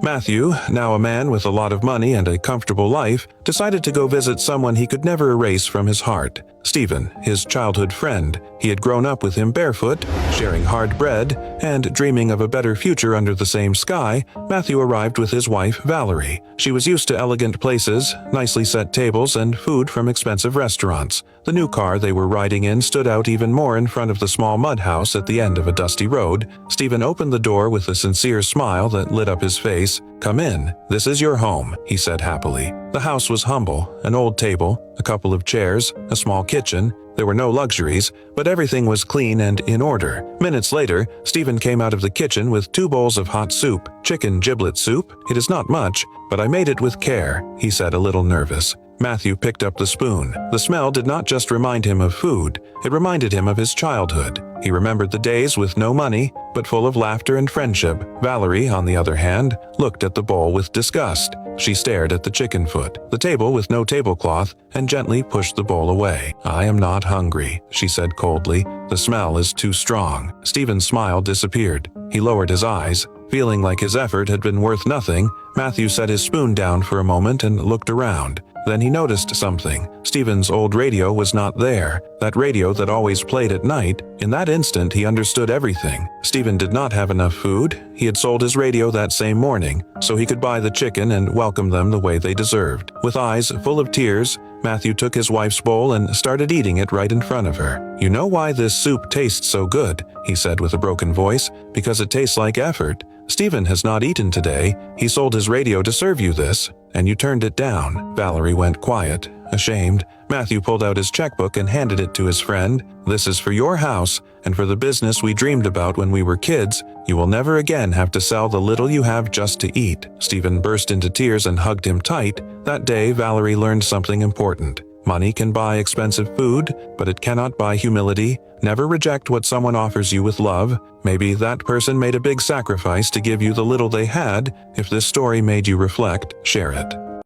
Matthew, now a man with a lot of money and a comfortable life, decided to go visit someone he could never erase from his heart. Stephen, his childhood friend. He had grown up with him barefoot, sharing hard bread, and dreaming of a better future under the same sky. Matthew arrived with his wife, Valerie. She was used to elegant places, nicely set tables, and food from expensive restaurants. The new car they were riding in stood out even more in front of the small mud house at the end of a dusty road. Stephen opened the door with a sincere smile that lit up his face. "Come in. This is your home," he said happily. The house was humble, an old table, a couple of chairs, a small kitchen. There were no luxuries, but everything was clean and in order. Minutes later, Stephen came out of the kitchen with 2 bowls of hot soup, chicken giblet soup. "It is not much, but I made it with care," he said, a little nervous. Matthew picked up the spoon. The smell did not just remind him of food, it reminded him of his childhood. He remembered the days with no money, but full of laughter and friendship. Valerie, on the other hand, looked at the bowl with disgust. She stared at the chicken foot, the table with no tablecloth, and gently pushed the bowl away. "I am not hungry," she said coldly. "The smell is too strong." Stephen's smile disappeared. He lowered his eyes. Feeling like his effort had been worth nothing, Matthew set his spoon down for a moment and looked around. Then he noticed something. Stephen's old radio was not there, that radio that always played at night. In that instant, he understood everything. Stephen did not have enough food. He had sold his radio that same morning, so he could buy the chicken and welcome them the way they deserved. With eyes full of tears, Matthew took his wife's bowl and started eating it right in front of her. "You know why this soup tastes so good," he said with a broken voice. "Because it tastes like effort. Stephen has not eaten today. He sold his radio to serve you this, and you turned it down." Valerie went quiet, ashamed. Matthew pulled out his checkbook and handed it to his friend. "This is for your house and for the business we dreamed about when we were kids. You will never again have to sell the little you have just to eat." Stephen burst into tears and hugged him tight. That day, Valerie learned something important. Money can buy expensive food, but it cannot buy humility. Never reject what someone offers you with love. Maybe that person made a big sacrifice to give you the little they had. If this story made you reflect, share it.